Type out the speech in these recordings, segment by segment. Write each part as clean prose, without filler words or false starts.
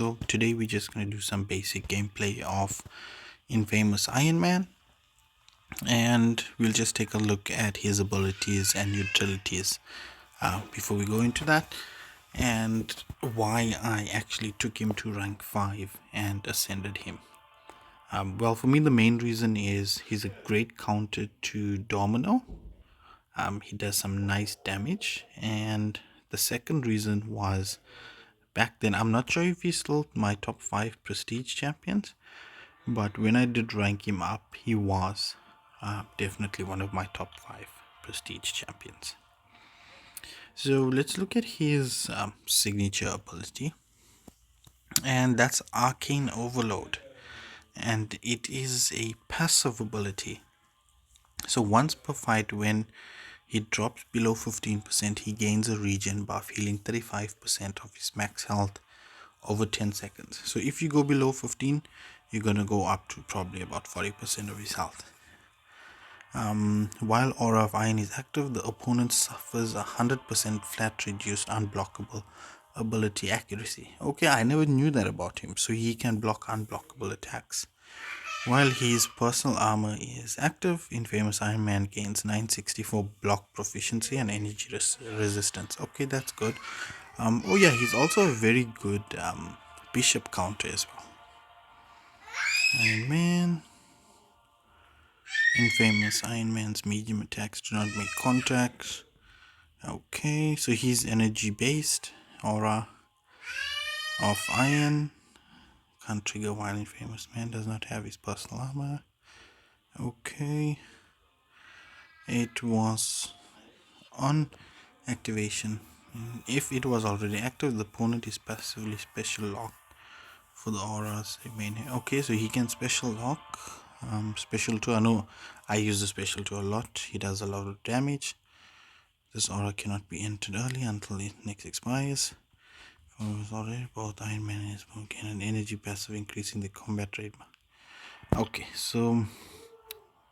so today we're just going to do some basic gameplay of Infamous Iron Man, and we'll just take a look at his abilities and utilities before we go into that, and why I actually took him to rank 5 and ascended him. Well, for me, the main reason is he's a great counter to Domino. He does some nice damage, and the second reason was back then, I'm not sure if he's still my top 5 prestige champions, but when I did rank him up, he was definitely one of my top 5 prestige champions. So let's look at his signature ability, and that's Arcane Overload, and it is a passive ability. So once per fight, when he drops below 15%, he gains a regen buff, healing 35% of his max health over 10 seconds. So if you go below 15, you're going to go up to probably about 40% of his health. While Aura of Iron is active, the opponent suffers 100% flat reduced unblockable ability accuracy. Okay, I never knew that about him. So he can block unblockable attacks. While his personal armor is active, Infamous Iron Man gains 964 block proficiency and energy resistance. Okay, that's good. Oh yeah, he's also a very good bishop counter as well. Iron Man. Infamous Iron Man's medium attacks do not make contact. Okay, so he's energy based. Aura of Iron. Can't trigger while Infamous Man does not have his personal armor. Okay. It was on activation. If it was already active, the opponent is passively special locked for the auras remaining. Okay, so he can special lock. Special 2, I know I use the special 2 a lot. He does a lot of damage. This aura cannot be entered early until it next expires. Already both Iron Man and his gain an energy passive, increasing the combat rate. Okay, so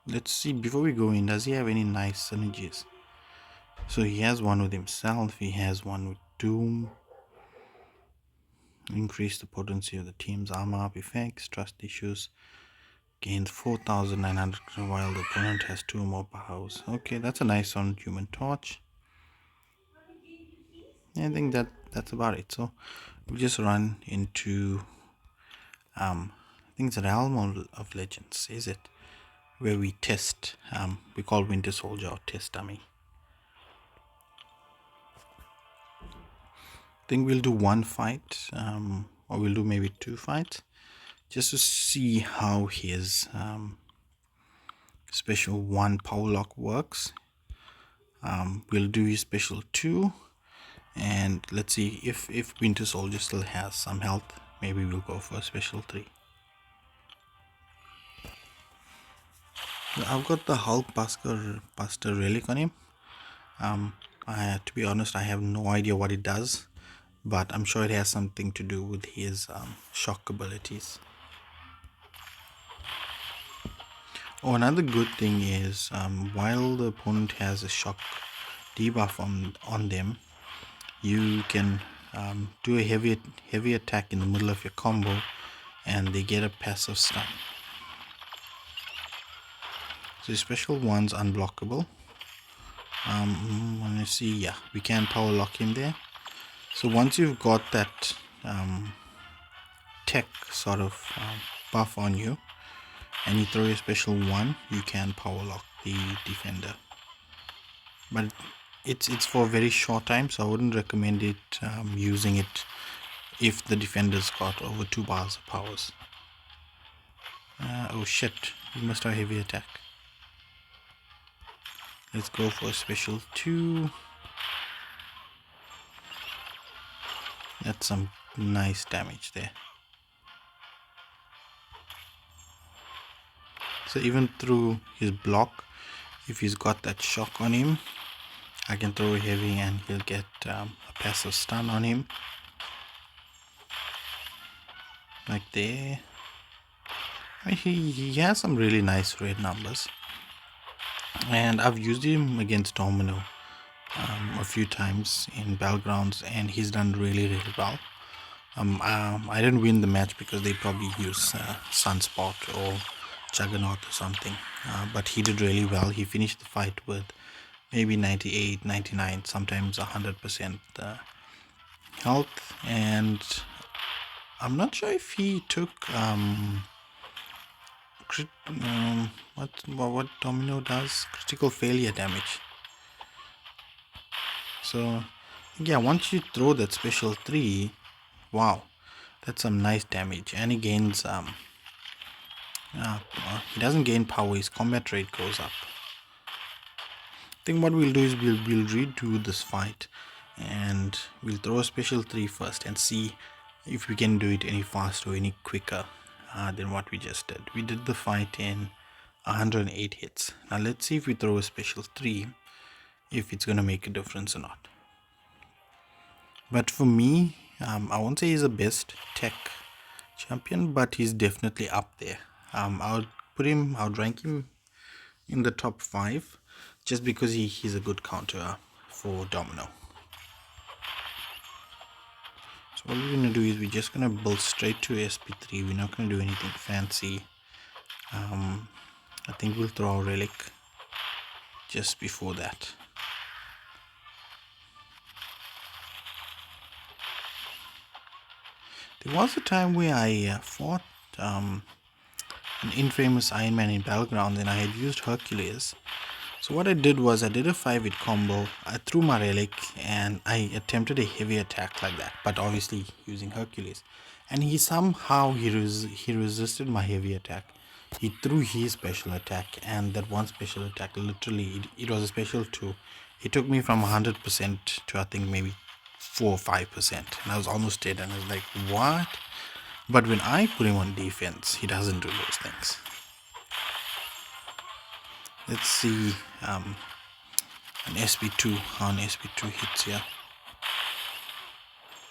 let's see. Before we go in, does he have any nice synergies? So he has one with himself. He has one with Doom. Increase the potency of the team's armor up effects. Trust issues. Gains 4,900 while the opponent has 2 more powers. Okay, that's a nice on Human Torch. I think that's about it. So we just run into I think it's a Realm of Legends, is it? Where we test we call Winter Soldier or test dummy. I think we'll do one fight, or we'll do maybe 2 fights, just to see how his special 1 power lock works. We'll do his special 2, and let's see if Winter Soldier still has some health. Maybe we'll go for a special 3. I've got the Hulk Buster relic on him. To be honest, I have no idea what it does, but I'm sure it has something to do with his shock abilities. Oh, another good thing is while the opponent has a shock debuff on them, you can do a heavy attack in the middle of your combo, and they get a passive stun. So special 1's unblockable. When you see, yeah, we can power lock him there. So once you've got that tech sort of buff on you, and you throw your special 1, you can power lock the defender. But it's for a very short time, so I wouldn't recommend it using it if the defender's got over 2 bars of powers. Oh shit, we must have heavy attack. Let's go for a special 2. That's some nice damage there. So even through his block, if he's got that shock on him, I can throw a heavy and he'll get a passive stun on him. Like there. He has some really nice red numbers. And I've used him against Domino a few times in Battlegrounds, and he's done really well. I didn't win the match because they probably used Sunspot or Juggernaut or something. But he did really well. He finished the fight with maybe 98, 99, sometimes 100% health. And I'm not sure if he took what Domino does, critical failure damage. So yeah, once you throw that special 3, wow, that's some nice damage. And he gains he doesn't gain power, his combat rate goes up. I think what we'll do is we'll redo this fight and we'll throw a special 3 first and see if we can do it any faster or any quicker than what we just did. We did the fight in 108 hits. Now let's see if we throw a special 3 if it's gonna make a difference or not. But for me, I won't say he's the best tech champion, but he's definitely up there. I would rank him in the top 5 just because he's a good counter for Domino. So what we're gonna do is we're just gonna build straight to SP3. We're not gonna do anything fancy. I think we'll throw a relic just before that. There was a time where I fought an infamous Iron Man in Battlegrounds and I had used Hercules. So what I did was I did a 5-hit combo, I threw my relic and I attempted a heavy attack like that, but obviously using Hercules. And he somehow he resisted my heavy attack. He threw his special attack, and that one special attack, literally it was a special 2. It took me from 100% to I think maybe 4 or 5%, and I was almost dead. And I was like, what? But when I put him on defense, he doesn't do those things. Let's see an SP2, how an SP2 hits here.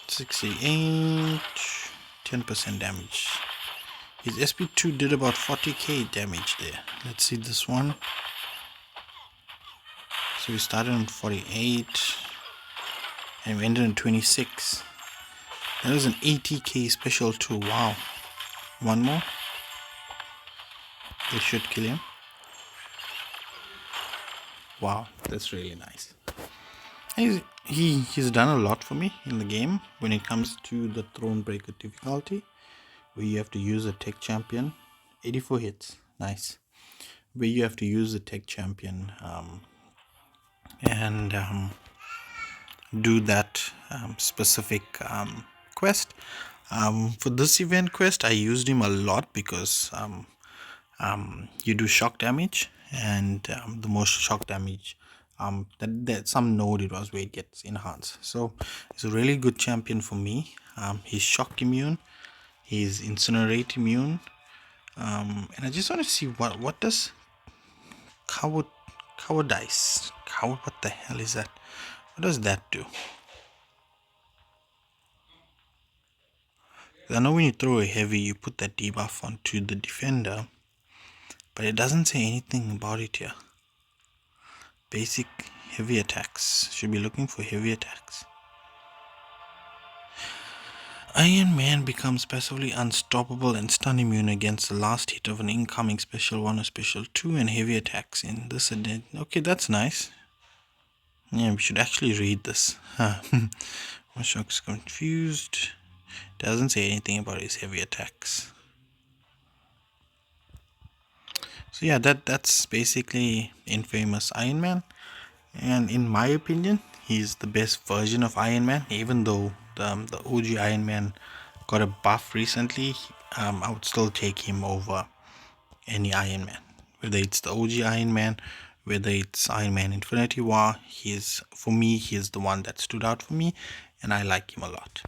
68, 10% damage. His SP2 did about 40k damage there. Let's see this one. So we started on 48 and we ended on 26. That was an 80k special 2. Wow. One more. This should kill him. Wow, that's really nice. He's done a lot for me in the game when it comes to the Thronebreaker difficulty, where you have to use a tech champion. 84 hits, nice. Where you have to use a tech champion and do that specific quest. For this event quest, I used him a lot because you do shock damage, and the most shock damage that some node it was where it gets enhanced. So it's a really good champion for me. He's shock immune, he's incinerate immune, and I just want to see what does cowardice, what the hell is that? What does that do? I know when you throw a heavy, you put that debuff onto the defender, but it doesn't say anything about it here. Basic heavy attacks. Should be looking for heavy attacks. Iron Man becomes passively unstoppable and stun immune against the last hit of an incoming special 1 or special 2 and heavy attacks in this edit. Okay, that's nice. Yeah, we should actually read this. Shock's confused. Doesn't say anything about his heavy attacks. So yeah, that's basically infamous Iron Man, and in my opinion, he's the best version of Iron Man. Even though the OG Iron Man got a buff recently, I would still take him over any Iron Man. Whether it's the OG Iron Man, whether it's Iron Man Infinity War, for me, he's the one that stood out for me, and I like him a lot.